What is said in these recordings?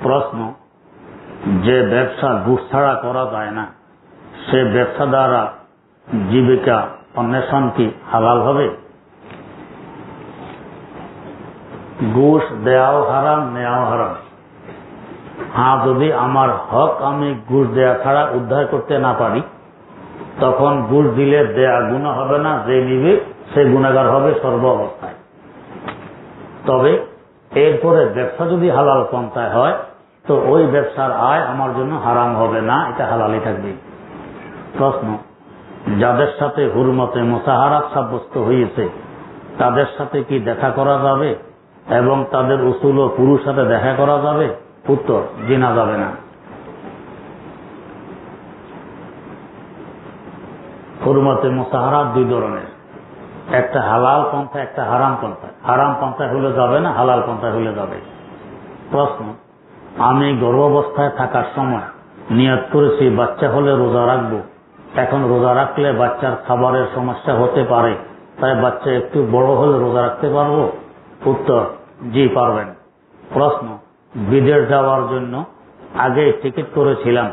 প্রশ্ন, যে ব্যবসা ঘুষ ছাড়া করা যায় না সে ব্যবসা দ্বারা জীবিকা অন্বেষণ কি হালাল হবে? ঘুষ দেওয়াও হারাম, নেওয়াও হারাম। হ্যাঁ, যদি আমার হক আমি ঘুষ দেওয়া ছাড়া উদ্ধার করতে না পারি তখন ঘুষ দিলে দেয়া গুনাহ হবে না, যে নিবে সে গুনাহগার হবে সর্ব অবস্থায়। তবে এরপরে ব্যবসা যদি হালাল পন্থায় হয় তো ওই ব্যবসার আয় আমার জন্য হারাম হবে না, এটা হালালই থাকবে। প্রশ্ন, যাদের সাথে হুরমতে মুসাহারাত সাব্যস্ত হয়েছে তাদের সাথে কি দেখা করা যাবে এবং তাদের উসুল ও পুরুষ সাথে দেখা করা যাবে? উত্তর, জিনা যাবে না। হুরমতে মুসাহারাত দুই ধরনের, একটা হালাল পন্থা, একটা হারাম পন্থা। হারাম পন্থা হলে যাবে না, হালাল পন্থা হলে যাবে। প্রশ্ন, আমি গর্ভাবস্থায় থাকার সময় নিয়ত করেছি বাচ্চা হলে রোজা রাখবো, এখন রোজা রাখলে বাচ্চার খাবারের সমস্যা হতে পারে, তাই বাচ্চা একটু বড় হলে রোজা রাখতে পারবো? উত্তর, জি পারবেন। প্রশ্ন, বিদেশ যাওয়ার জন্য আগে টিকিট করেছিলাম,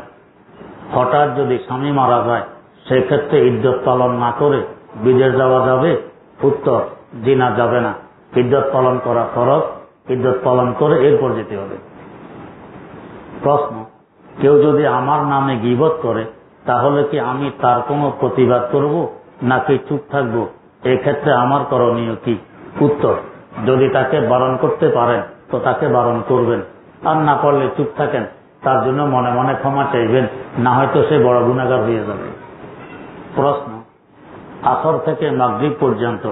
হঠাৎ যদি স্বামী মারা যায় সেক্ষেত্রে ইদ্যত পালন না করে বিদেশ যাওয়া যাবে? উত্তর, জি না, যাবে না। ইদ্যত পালন করা ফরজ, ইদ্যত পালন করে এরপর যেতে হবে। প্রশ্ন, কেউ যদি আমার নামে গীবত করে তাহলে কি আমি তার কোনো প্রতিবাদ করব নাকি চুপ থাকবো? এক্ষেত্রে আমার করণীয় কি? উত্তর, যদি তাকে বারণ করতে পারেন তো তাকে বারণ করবেন, আর না পারলে চুপ থাকেন, তার জন্য মনে মনে ক্ষমা চাইবেন, না হয়তো সে বড় গুনাহগার হয়ে যাবে। প্রশ্ন, আসর থেকে মাগরিব পর্যন্ত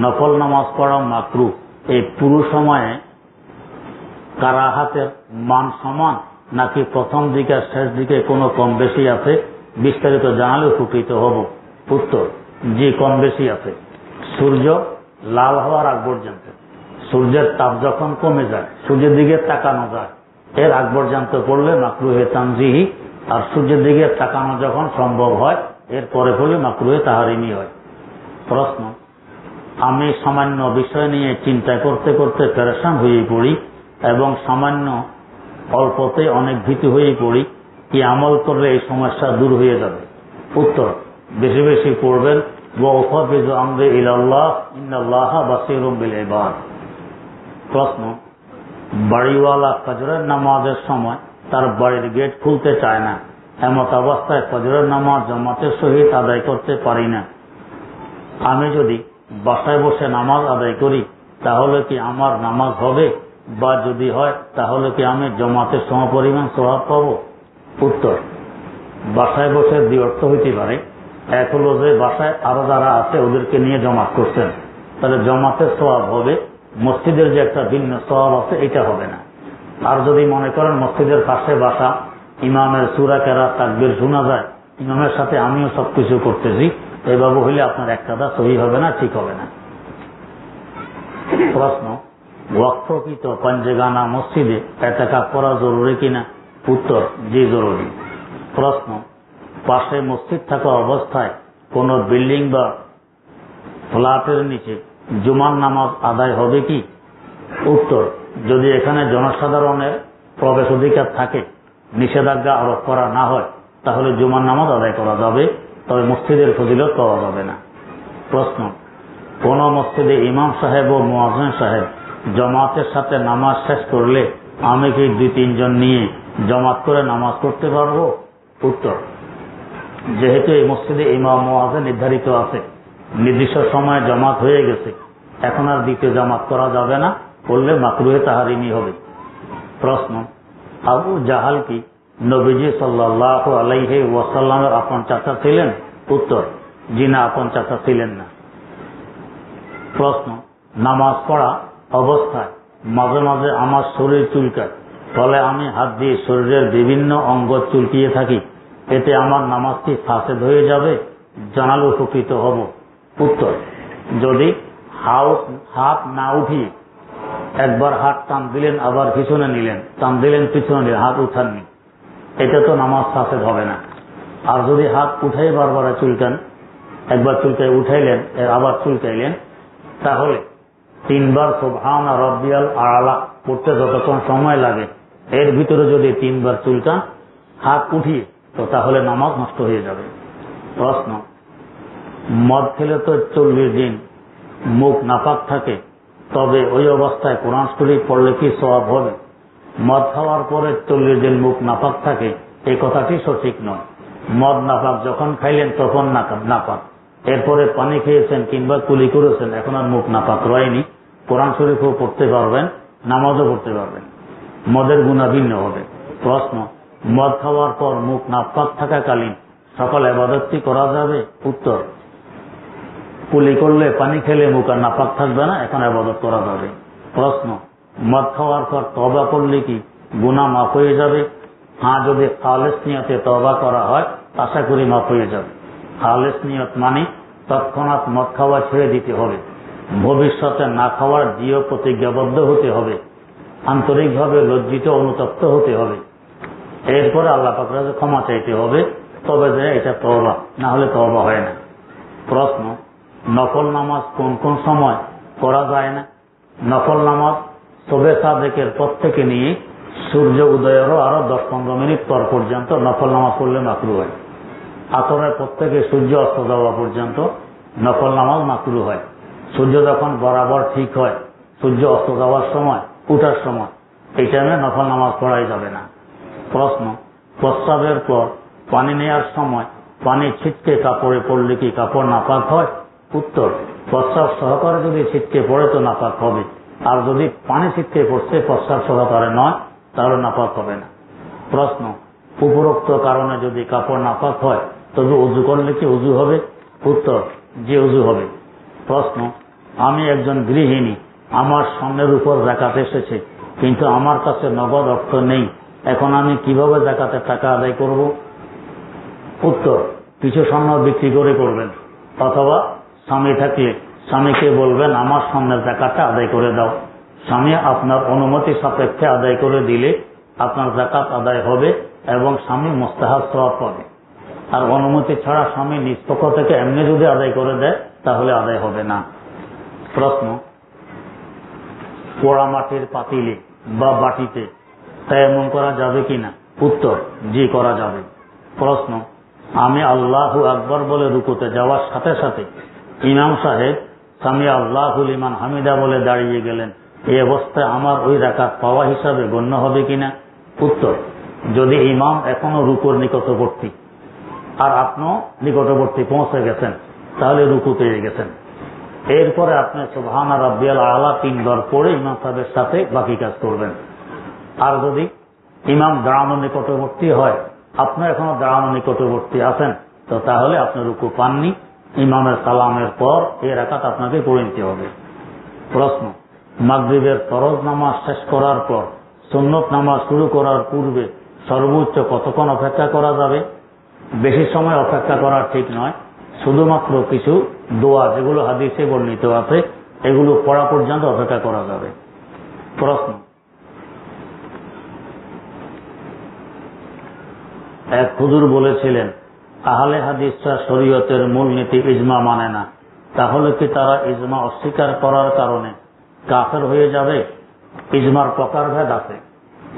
নফল নামাজ পড়া মাকরুহ, এই পুরো সময়ে কারাহাতের মান সমান নাকি প্রথম দিকে আর শেষ দিকে কোনো কম বেশি আছে? বিস্তারিত জানালে উপকৃত হব। উত্তর, জি কম বেশি আছে। সূর্য লাল হওয়ার আগ পর্যন্ত, সূর্যের তাপ যখন কমে যায়, সূর্যের দিকে তাকানো যায়, এর আগ পর্যন্ত পড়লে মাকরুহে তানজিহি, আর সূর্যের দিকে তাকানো যখন সম্ভব হয় এরপরে পড়লে মাকরুহে তাহারিমি হয়। প্রশ্ন, আমি সামান্য বিষয় নিয়ে চিন্তা করতে করতে পেরেশান হয়ে পড়ি এবং সামান্য অল্পতে অনেক ভীতি হয়ে পড়ি, কি আমল করলে এই সমস্যা দূর হয়ে যাবে? উত্তর, বেশি বেশি পড়বেন ওয়াফাবিযু আমরি ইলাল্লাহ ইন্নাল্লাহা বাসীরুম বিল ইবাদ। প্রশ্ন, বাড়িওয়ালা ফজরের নামাজের সময় তার বাড়ির গেট খুলতে চায় না, এমত অবস্থায় ফজরের নামাজ জামাতের সহিত আদায় করতে পারি না, আমি যদি বাসায় বসে নামাজ আদায় করি তাহলে কি আমার নামাজ হবে, বা যদি হয় তাহলে কি আমি জামাতের সমপরিমাণ সওয়াব পাবো? উত্তর, বাসায় বসে দুই অর্থ হইতে পারে। এক হলো যে বাসায় আরো যারা আছে ওদেরকে নিয়ে জমাত করছেন, তাহলে জমাতের সওয়াব হবে, মসজিদের যে একটা ভিন্ন সওয়াব আছে এটা হবে না। আর যদি মনে করেন মসজিদের পাশে বাসা, ইমামের সূরা কেরাত তাকবীর শোনা যায়, ইমামের সাথে আমিও সবকিছু করতেছি, এভাবে হইলে আপনার এক কাদা সহি হবে না, ঠিক হবে না। প্রশ্ন, ওয়াকফকৃত পাঞ্জেগানা মসজিদে এতেকাফ করা জরুরি কিনা? উত্তর, জি জরুরি। প্রশ্ন, পাশে মসজিদ থাকা অবস্থায় কোন বিল্ডিং বা ফ্ল্যাটের নিচে জুমার নামাজ আদায় হবে কি? উত্তর, যদি এখানে জনসাধারণের প্রবেশ অধিকার থাকে, নিষেধাজ্ঞা আরোপ করা না হয়, তাহলে জুমার নামাজ আদায় করা যাবে, তবে মসজিদের ফজিলত পাওয়া যাবে না। প্রশ্ন, কোন মসজিদে ইমাম সাহেব ও মুয়াজ্জিন সাহেব জামাতের সাথে নামাজ শেষ করলে আমি কি 2-3 জন নিয়ে জামাত করে নামাজ পড়তে পারবো? উত্তর, যেহেতু এই মসজিদে ইমাম মুয়াজ্জিন নির্ধারিত আছে, নির্দিষ্ট সময়ে জামাত হয়ে গেছে, এখন আর দ্বিতীয় জামাত করা যাবে না, করলে মাকরুহে তাহারিমি হবে। প্রশ্ন, আবু জাহাল কি নবীজি সাল্লাল্লাহু আলাইহি ওয়াসাল্লামের আপন চাচা ছিলেন? উত্তর, জি না, আপন চাচা ছিলেন না। প্রশ্ন, নামাজ পড়া অবস্থায় মাঝে মাঝে আমার শরীর চুলকায়, ফলে আমি হাত দিয়ে শরীরের বিভিন্ন অঙ্গ চুলকিয়ে থাকি, এতে আমার নামাজ কি ফাসেদ হয়ে যাবে? জানালে উপকৃত হব। উত্তর, যদি হাত না উঠিয়ে একবার হাত টান দিলেন আবার পিছনে নিলেন, টান দিলেন পিছনে নিলেন, হাত উঠাননি, এটা তো নামাজ ফাসেদ হবে না। আর যদি হাত উঠাই বারবার চুলকান, একবার চুলকাই উঠাইলেন আবার চুলকাইলেন, তাহলে 3 বার সুবহান রাব্বিয়াল আলা পড়তে যতক্ষণ সময় লাগে এর ভিতরে যদি 3 বার চুলকান হাত উঠিয়ে, তো তাহলে নামাজ নষ্ট হয়ে যাবে। প্রশ্ন, মদ খেলে তো 40 দিন মুখ নাপাক থাকে, তবে ওই অবস্থায় কোরআন শরীফ পড়লে কি সওয়াব হবে? মদ খাওয়ার পরে 40 দিন মুখ নাপাক থাকে, এই কথাটি সঠিক নয়। মদ নাপাক যখন খাইলেন তখন নাপাক, এরপরে পানি খেয়েছেন কিংবা কুলি করেছেন, এখন আর মুখ নাপাক রয়নি, কোরআন শরীফও পড়তে পারবেন, নামাজও পড়তে পারবেন, মদের গুনাহ ভিন্ন হবে। প্রশ্ন, মদ খাওয়ার পর মুখ নাপাক থাকাকালীন সকল ইবাদত কি করা যাবে? উত্তর, কুলি করলে পানি খেলে মুখ আর নাপাক থাকবে না, এখন ইবাদত করা যাবে। প্রশ্ন, মদ খাওয়ার পর তওবা করলে কি গুনাহ মাফ হয়ে যাবে? হ্যাঁ, যদি খালেস নিয়তে তওবা করা হয় আশা করি মাফ হয়ে যাবে। খালেস নিয়ত মানে তৎক্ষণাৎ মদ খাওয়া ছেড়ে দিতে হবে, ভবিষ্যতে না খাওয়ার দৃঢ় প্রতিজ্ঞাবদ্ধ হতে হবে, আন্তরিকভাবে লজ্জিত অনুতপ্ত হতে হবে, এরপরে আল্লাহ পাকের কাছে ক্ষমা চাইতে হবে, তবে যে এটা তওবা, না হলে তওবা হয় না। প্রশ্ন, নফল নামাজ কোন কোন সময় করা যায় না? নফল নামাজ শবে সাদেকের পর থেকে নিয়ে সূর্য উদয়েরও আরো 10-15 মিনিট পর পর্যন্ত নফল নামাজ পড়লে মাকরুহ হয়। আসরের পর থেকে সূর্য অস্ত যাওয়া পর্যন্ত নফল নামাজ মাকরুহ হয়। সূর্য যখন বরাবর ঠিক হয়, সূর্য অস্ত যাওয়ার সময়, উঠার সময়, এই টাইমে নফল নামাজ পড়াই যাবে না। প্রশ্ন, প্রস্রাবের পর পানি নেওয়ার সময় পানি ছিটকে কাপড়ে পড়লে কি কাপড় নাপাক হয়? উত্তর, প্রস্রাব সহকারে যদি ছিটকে পড়ে তো নাপাক হবে, আর যদি পানি ছিটকে পড়ছে প্রস্রাব সহকারে নয় তাহলে নাপাক হবে না। প্রশ্ন, উপরোক্ত কারণে যদি কাপড় নাপাক হয় তবে উযু করলে কি উযু হবে? উত্তর, যে উযু হবে। প্রশ্ন, আমি একজন গৃহিণী, আমার স্বর্ণের উপর যাকাত এসেছে, কিন্তু আমার কাছে নগদ অর্থ নেই, এখন আমি কিভাবে যাকাতের টাকা আদায় করব? উত্তর, কিছু স্বর্ণ বিক্রি করে করবেন, অথবা স্বামী থাকলে স্বামীকে বলবেন আমার স্বর্ণের যাকাতটা আদায় করে দাও। স্বামী আপনার অনুমতি সাপেক্ষে আদায় করে দিলে আপনার যাকাত আদায় হবে এবং স্বামী মুস্তাহাব সওয়াব পাবে। আর অনুমতি ছাড়া স্বামী নিজ পক্ষ থেকে এমনি যদি আদায় করে দেয় তাহলে আদায় হবে না। প্রশ্ন, পোড়া মাটির পাতিলে বা বাটিতে তায়াম্মুম করা যাবে কিনা? উত্তর, জি করা যাবে। প্রশ্ন, আমি আল্লাহু আকবার বলে রুকুতে যাওয়ার সাথে সাথে ইমাম সাহেব সামি আল্লাহু লিমান হামিদা বলে দাঁড়িয়ে গেলেন, এই অবস্থায় আমার ওই রাকাত পাওয়া হিসাবে গণ্য হবে কিনা? উত্তর, যদি ইমাম এখনো রুকুর নিকটবর্তী আর আপনিও নিকটবর্তী পৌঁছে গেছেন তাহলে রুকু পেয়ে গেছেন, এরপরে আপনি সুবহানা রাব্বিয়াল আলা 3 বার পড়ে ইমাম সাহেবের সাথে বাকি কাজ করবেন। আর যদি ইমাম দাঁড়ানো নিকটবর্তী হয়, আপনি এখনো দাঁড়ানো নিকটবর্তী আছেন, তো তাহলে আপনি রুকু পাননি, ইমামের সালামের পর এই রাকাত আপনাকে পড়ে নিতে হবে। প্রশ্ন, মাগরিবের ফরজ নামাজ শেষ করার পর সুন্নত নামাজ শুরু করার পূর্বে সর্বোচ্চ কতক্ষণ অপেক্ষা করা যাবে? বেশি সময় অপেক্ষা করা ঠিক নয়, শুধুমাত্র কিছু দোয়া যেগুলো হাদিসে বর্ণিত আছে এগুলো পড়া পর্যন্ত অপেক্ষা করা যাবে। প্রশ্ন, এক হুজুর বলেছিলেন আহলে হাদিসরা শরীয়তের মূলনীতি ইজমা মানে না, তাহলে কি তারা ইজমা অস্বীকার করার কারণে কাফের হয়ে যাবে? ইজমার প্রকারভেদ আছে,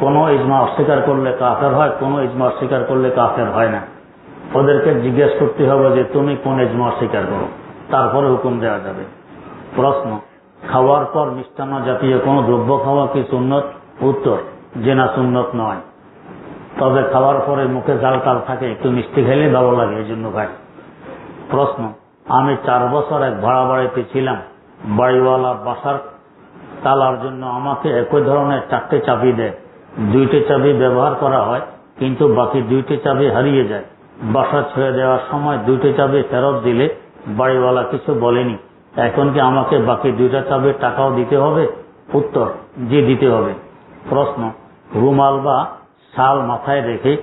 কোন ইজমা অস্বীকার করলে কাফের হয়, কোন ইজমা অস্বীকার করলে কাফের হয় না। ওদেরকে জিজ্ঞেস করতে হবে যে তুমি কোন ইজমা অস্বীকার করো, তারপরে হুকুম দেওয়া যাবে। প্রশ্ন, খাওয়ার পর মিষ্টান্ন জাতীয় কোন দ্রব্য খাওয়া কি সুন্নত? উত্তর, যে না সুন্নত নয়, তবে খাওয়ার পরে মুখে জাল টাল থাকে, একটু মিষ্টি খেলে ভালো লাগে, এই জন্য খাই। প্রশ্ন, আমি 4 বছর এক ভাড়া বাড়িতে ছিলাম, বাড়িওয়ালা বাসার তালার জন্য আমাকে একই ধরনের 4টে চাবি দেয়, 2টে চাবি ব্যবহার করা হয় কিন্তু বাকি 2টে চাবি হারিয়ে যায়। বাসা ছেড়ে দেওয়ার সময় 2টে চাবি ফেরত দিলে বাড়িওয়ালা কিছু বলেনি, এখন কি আমাকে বাকি 2টা চাবির টাকাও দিতে হবে? উত্তর, জি দিতে হবে। প্রশ্ন, রুমাল বা শাল মাথায় রেখে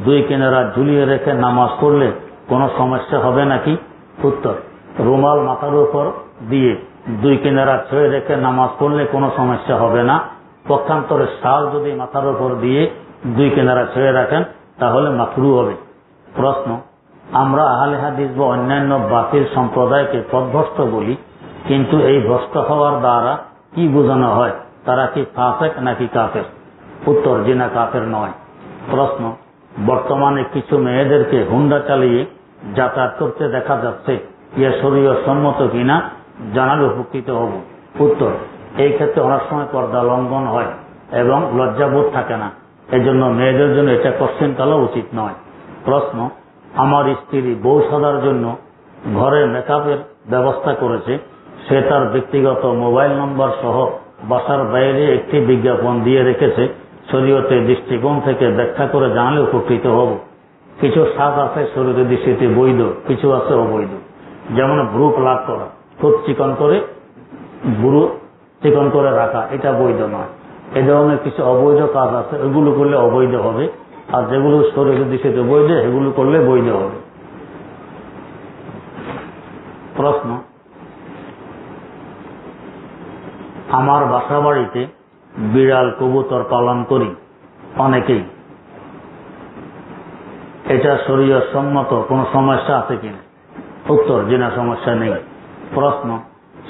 2 কিনারা ঝুলিয়ে রেখে নামাজ পড়লে কোনো সমস্যা হবে নাকি? উত্তর, রুমাল মাথার উপর দিয়ে 2 কিনারা ছেড়ে রেখে নামাজ পড়লে কোনো সমস্যা হবে না। পক্ষান্তরে শাল যদি মাথার উপর দিয়ে 2 কিনারা ছেড়ে রাখেন তাহলে মাকরুহ হবে। প্রশ্ন, আমরা আহলে হাদিস বা অন্যান্য বাতিল সম্প্রদায়কে পথভ্রষ্ট বলি, কিন্তু এই ভ্রষ্ট হওয়ার দ্বারা কি বোঝানো হয়? তারা কি ফাসেক নাকি কাফের? উত্তর, জি না, কাফের নয়। প্রশ্ন, বর্তমানে কিছু মেয়েদেরকে হুন্ডা চালিয়ে যাতায়াত করতে দেখা যাচ্ছে, ইয়ে শরীয়ত সম্মত কিনা জানালে উপকৃত হব। উত্তর, এই ক্ষেত্রে অনেক সময় পর্দা লঙ্ঘন হয় এবং লজ্জাবোধ থাকে না, এজন্য মেয়েদের জন্য এটা কোশ্চেন করা উচিত নয়। প্রশ্ন, আমার স্ত্রী বউ সাজার জন্য ঘরে মেকআপের ব্যবস্থা করেছে, সে তার ব্যক্তিগত মোবাইল নম্বর সহ বাসার বাইরে একটি বিজ্ঞাপন দিয়ে রেখেছে, শরীয়তের দৃষ্টিকোণ থেকে ব্যাখ্যা করে জানালে উপকৃত হব। কিছু সাজ আছে শরীয়তের দৃষ্টিতে বৈধ, কিছু আছে অবৈধ। যেমন ব্রু প্লাগ করা, খুব চিকন করে ব্রু চিকন করে রাখা, এটা বৈধ নয়। এ ধরনের কিছু অবৈধ কাজ আছে, এগুলো করলে অবৈধ হবে, আর যেগুলো শরীয়তের দৃষ্টিতে বৈধ এগুলো করলে বৈধ হবে। প্রশ্ন, আমার বাসা বাড়িতে বিড়াল কবুতর পালন করি অনেকেই, এটা শরীয়ত সম্মত, কোন সমস্যা আছে কিনা? উত্তর, জি না, সমস্যা নেই। প্রশ্ন,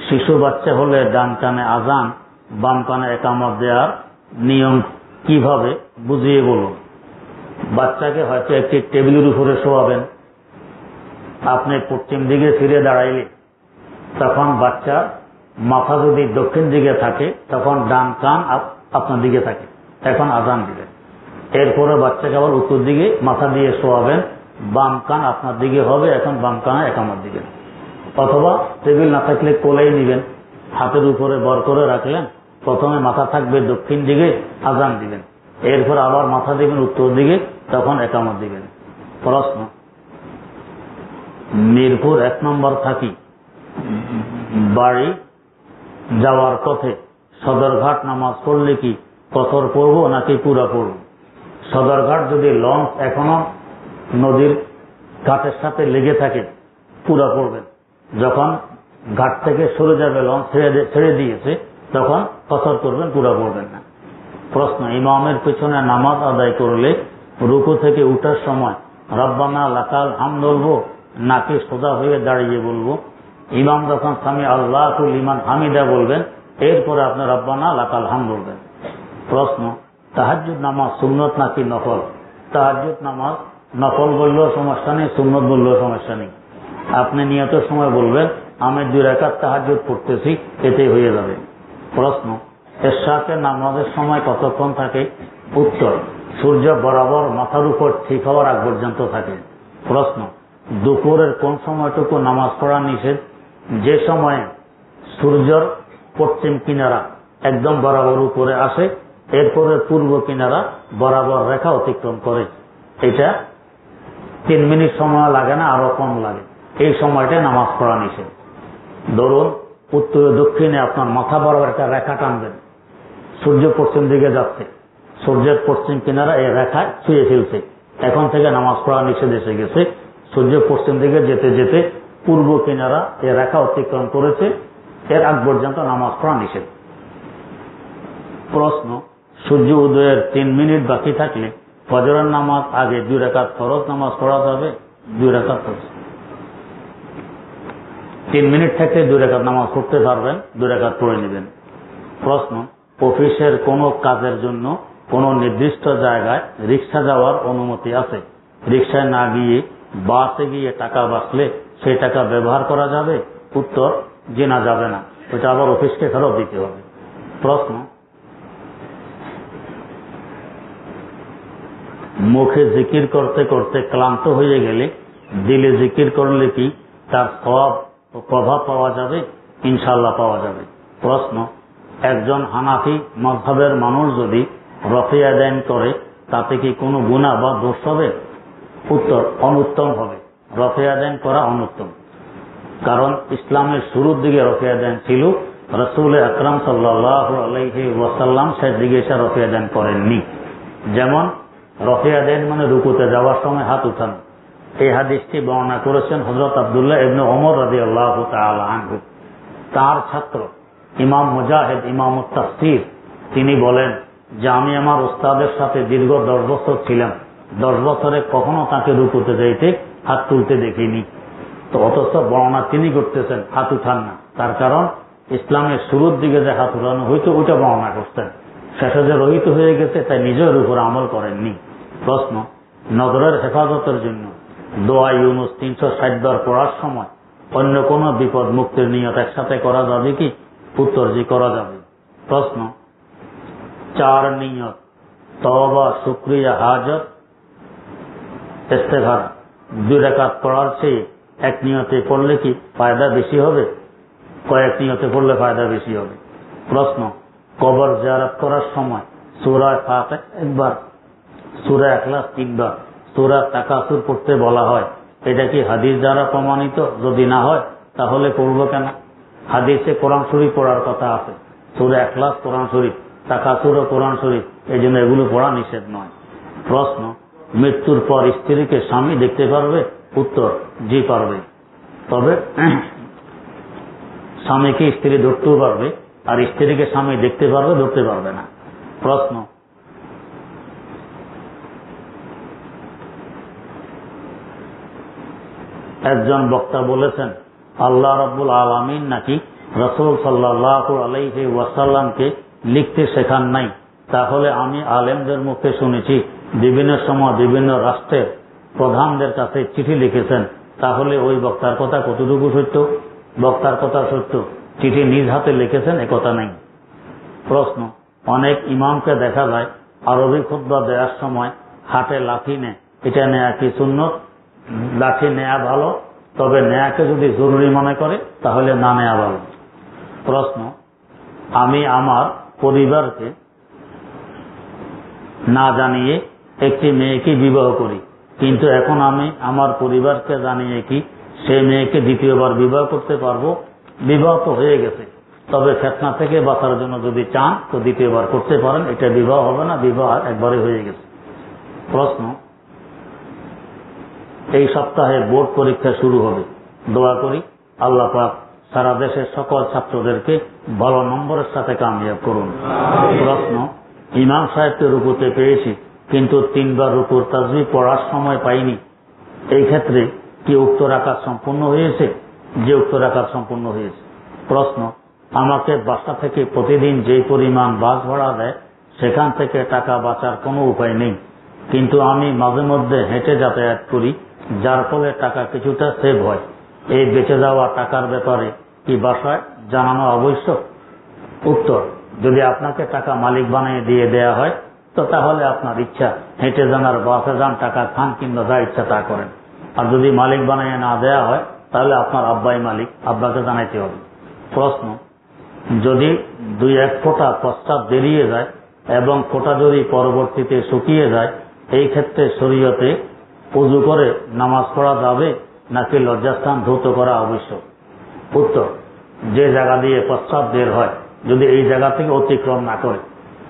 শিশু বাচ্চা হলে ডান কানে আজান বাম কানে একামত দেওয়ার নিয়ম কিভাবে বুঝিয়ে বলুন। বাচ্চাকে হয়তো একটি টেবিলের উপরে শোয়াবেন, আপনি পশ্চিম দিকে ফিরে দাঁড়াইলে তখন বাচ্চা মাথা যদি দক্ষিণ দিকে থাকে তখন ডান কান আপনার দিকে থাকে, এখন আজান দিবেন। এরপরে বাচ্চাকে আবার উত্তর দিকে মাথা দিয়ে শোয়াবেন, বাম কান আপনার দিকে হবে, এখন বাম কানে একামত দিবেন। অথবা টেবিল না থাকলে কোলেই নিবেন, হাতের উপরে বর করে রাখলেন, প্রথমে মাথা থাকবে দক্ষিণ দিকে, আজান দিবেন, এরপর আবার মাথা দিবেন উত্তর দিকে, তখন একামত দিবেন। প্রশ্ন, মিরপুর 1 নম্বর থাকি, বাড়ি যাওয়ার পথে সদরঘাট নামাজ পড়লে কি কসর পড়বো নাকি পুরা পড়ব? সদরঘাট যদি লঞ্চ এখনো নদীর ঘাটের সাথে লেগে থাকে পুরা পড়বেন, যখন ঘাট থেকে সরে যাবে, লঞ্চ ছেড়ে দিয়েছে, তখন কসর করবেন, পুরা পড়বেন না। প্রশ্ন, ইমামের পেছনে নামাজ আদায় করলে রুকু থেকে উঠার সময় রব্বানা লাকাল হামদ বলবো নাকি সোজা হয়ে দাঁড়িয়ে বলবো? ইমাম যখন সামি আল্লাহু লিমান হামিদা বলবেন, এরপরে আপনি রব্বানা লাকাল হামদ বলবেন। প্রশ্ন, তাহাজ্জুদ নামাজ সুন্নত নাকি নফল? তাহাজ্জুদ নামাজ নফল বললেও সমস্যা নেই, সুন্নত বললেও সমস্যা নেই। আপনি নিয়তের সময় বলবেন আমি 2 রাকাত তাহাজ্জুদ পড়তেছি, এতেই হয়ে যাবে। প্রশ্ন, এশরাকের নামাজের সময় কতক্ষণ থাকে? উত্তর, সূর্য বরাবর মাথার উপর ঠিক হওয়ার আগ পর্যন্ত থাকে। প্রশ্ন, দুপুরের কোন সময়টুকু নামাজ পড়া নিষেধ? যে সময়ে সূর্যের পশ্চিম কিনারা একদম বরাবর উপরে আসে, এরপরে পূর্ব কিনারা বরাবর রেখা অতিক্রম করে, এটা 3 মিনিট সময় লাগে না, আরো কম লাগে, এই সময়টা নামাজ পড়া নিষেধ। ধরুন উত্তর দক্ষিণে আপনার মাথা বরাবর একটা রেখা টানবেন, সূর্য পশ্চিম দিকে যাচ্ছে, সূর্যের পশ্চিম কিনারা এই রেখায় ছুঁয়ে ফেলছে, এখন থেকে নামাজ পড়া নিষেধ এসে গেছে। সূর্য পশ্চিম দিকে যেতে যেতে পূর্ব কিনারা এই রেখা অতিক্রম করেছে, এর আগ পর্যন্ত নামাজ পড়া নিষেধ। প্রশ্ন, সূর্য উদয়ের 3 মিনিট বাকি থাকলে ফজরের নামাজ আগে 2 রাকাত ফরজ নামাজ পড়া যাবে? 2 রাকাত ফরজ, 3 মিনিট থেকে 2 রাকাত নামাজ পড়তে পারবেন, 2 রাকাত পড়ে নেবেন। প্রশ্ন, অফিসের কোন কাজের জন্য কোন নির্দিষ্ট জায়গায় রিক্সা যাওয়ার অনুমতি আছে? রিক্সায় না গিয়ে বাসে গিয়ে টাকা বাঁচলে সেই টাকা ব্যবহার করা যাবে? উত্তর, যে না, যাবে না, ওটা আবার অফিসকে ফেরত দিতে হবে। প্রশ্ন, মুখে জিকির করতে করতে ক্লান্ত হয়ে গেলে দিলে জিকির করলে কি তার সওয়াব ও প্রভাব পাওয়া যাবে? ইনশাআল্লাহ পাওয়া যাবে। প্রশ্ন, একজন হানাফি মাযহাবের মানুষ যদি রফে আদান করে তাতে কি কোনো গুনাহ বা দোষ হবে? উত্তর, অনুত্তম হবে, রফে আদান করা অনুত্তম। কারণ ইসলামের শুরুর দিকে রফে আদান ছিল, রাসূল আকরাম সাল্লাল্লাহু আলাইহি ওয়াসাল্লাম শেষ দিকে এসে রফে আদান করেননি। যেমন রফে আদান মানে রুকুতে যাওয়ার সময় হাত উঠানো, এই হাদিসটি বর্ণনা করেছেন হযরত আব্দুল্লাহ ইবনে ওমর রাদিয়াল্লাহু তাআলা আনহু। তার ছাত্র ইমাম মুজাহিদ ইমামুত তাফসীর তিনি বলেন যে আমি আমার উস্তাদের সাথে দীর্ঘ 10 বছর ছিলাম, 10 বছরে কখনো তাকে রুকুতে যাইতে হাত তুলতে দেখিনি। তো অথচ বর্ণনা তিনি করতেছেন হাত উঠান না, তার কারণ ইসলামের শুরুর দিকে যে হাত উঠানো হইতো ওইটা বর্ণনা করতেন। শেষে যে রহিত হয়ে গেছে তাই নিজের উপর আমল করেননি। প্রশ্ন, নজরের হেফাজতের জন্য দোয়া ইউনুস 360 বার পড়ার সময় অন্য কোন বিপদ মুক্তির নিয়ত একসাথে করা যাবে কি? উত্তর, জি করা যাবে। প্রশ্ন, 4 নিয়ত তওবা, শুকরিয়া, হাজত, ইস্তেগফার 2 রাকাত পড়ার চেয়ে এক নিয়তে পড়লে কি ফায়দা বেশি হবে? কয়েক নিয়তে পড়লে ফায়দা বেশি হবে। প্রশ্ন, কবর জিয়ারত করার সময় সূরা ফাতিহা 1 বার, সূরা ইখলাস 3 বার, সূরা তাকাসুর পড়তে বলা হয়, এটা কি হাদিস দ্বারা প্রমাণিত? যদি না হয় তাহলে পড়ব কেন? হাদিসে কোরআন শরীফ পড়ার কথা আছে, সূরা ইখলাস কোরআন শরীফ, তাকাসুর ও কোরআন শরীফ, এই জন্য এগুলো পড়া নিষেধ নয়। প্রশ্ন, মৃত্যুর পর স্ত্রীকে স্বামী দেখতে পারবে? উত্তর, জি পারবে। তবে স্বামীকে স্ত্রী ধরতেও পারবে, আর স্ত্রীকে স্বামী দেখতে পারবে, ধরতে পারবে না। প্রশ্ন, একজন বক্তা বলেছেন আল্লাহ রাব্বুল আলামিন নাকি রাসূল সাল্লাল্লাহু আলাইহি ওয়াসাল্লামকে লিখতে শেখান নাই। তাহলে আমি আলেমদের মুখে শুনেছি বিভিন্ন সময় বিভিন্ন রাষ্ট্রের প্রধানদের কাছে চিঠি লিখেছেন। তাহলে ওই বক্তার কথা কতটুকু সত্য? বক্তার কথা সত্য, চিঠি নিজ হাতে লিখেছেন একথা নেই। প্রশ্ন, অনেক ইমামকে দেখা যায় আরবি খুতবা দেওয়ার সময় হাতে লাঠি নেয়, এটা নেয়া কি সুন্নত? লাঠি নেয়া ভালো, তবে নেয়াকে যদি জরুরি মনে করে তাহলে না নেয়া ভালো। প্রশ্ন, আমি আমার পরিবারকে না জানিয়ে একটি মেয়েকে বিবাহ করি, কিন্তু এখন আমি আমার পরিবারকে জানিয়ে কি সেই মেয়েকে দ্বিতীয়বার বিবাহ করতে পারবো? বিবাহ তো হয়ে গেছে, তবে ফিতনা থেকে বাঁচার জন্য যদি চান তো দ্বিতীয়বার করতে পারেন, এটা বিবাহ হবে না, বিবাহ একবারে হয়ে গেছে। প্রশ্ন, এই সপ্তাহে বোর্ড পরীক্ষা শুরু হবে, দোয়া করি আল্লাহ পাক সারা দেশের সকল ছাত্রদেরকে ভালো নম্বরের সাথে কামিয়াব করুন। প্রশ্ন, ইমাম সাহেবকে রুকুতে পেয়েছি কিন্তু 3 বার রুকুর তাসবিহ পড়ার সময় পাইনি, এই ক্ষেত্রে কি উক্ত রাকাত সম্পূর্ণ হয়েছে? যে উক্ত রাকাত সম্পূর্ণ হয়েছে। প্রশ্ন, আমাকে বাসা থেকে প্রতিদিন যে পরিমাণ বাস ভাড়া দেয় সেখান থেকে টাকা বাঁচার কোনো উপায় নেই, কিন্তু আমি মাঝে মধ্যে হেঁটে যাতায়াত করি, যার ফলে টাকা কিছুটা সেভ হয়। এই বেঁচে যাওয়া টাকার ব্যাপারে কি বাসায় জানানো আবশ্যক? উত্তর, যদি আপনাকে টাকা মালিক বানিয়ে দিয়ে দেয়া হয় তো তাহলে আপনার ইচ্ছা, হেঁটে যান আর বাসে যান, টাকা খান কিংবা যা ইচ্ছা তা করেন। আর যদি মালিক বানিয়ে না দেয়া হয় তাহলে আপনার আব্বাই মালিক, আব্বাকে জানাইতে হবে। প্রশ্ন, যদি 2-1 ফোঁটা প্রস্রাব বেরিয়ে যায় এবং ফোঁটা যদি পরবর্তীতে শুকিয়ে যায়, এই ক্ষেত্রে শরীয়তে ওযু করে নামাজ পড়া যাবে নাকি লজ্জাস্থান ধৌত করা আবশ্যক? উত্তর, যে জায়গা দিয়ে প্রস্রাব বের হয় যদি এই জায়গা থেকে অতিক্রম না করে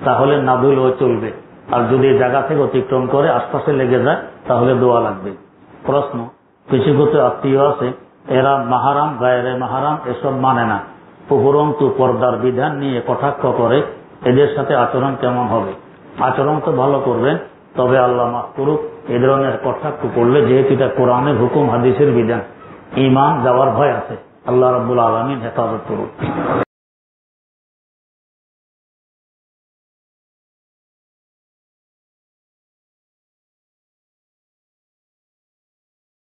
তাহলে না ধুলেও চলবে, আর যদি জায়গা থেকে অতিক্রম করে আশপাশে লেগে যায় তাহলে দোয়া লাগবে। প্রশ্ন, কিছু কিছু আত্মীয় আছে এরা মাহারাম গায়রে মাহারাম এসব মানে না, উপরন্তু পর্দার বিধান নিয়ে কটাক্ষ করে, এদের সাথে আচরণ কেমন হবে? আচরণ তো ভালো করবেন, তবে আল্লাহ মাফ করুক এ ধরনের কটাক্ষ করলে, যেহেতু এটা কোরআনের হুকুম হাদিসের বিধান, ঈমান যাওয়ার ভয় আছে। আল্লাহ রাব্বুল আলামিন হেফাজত করুক।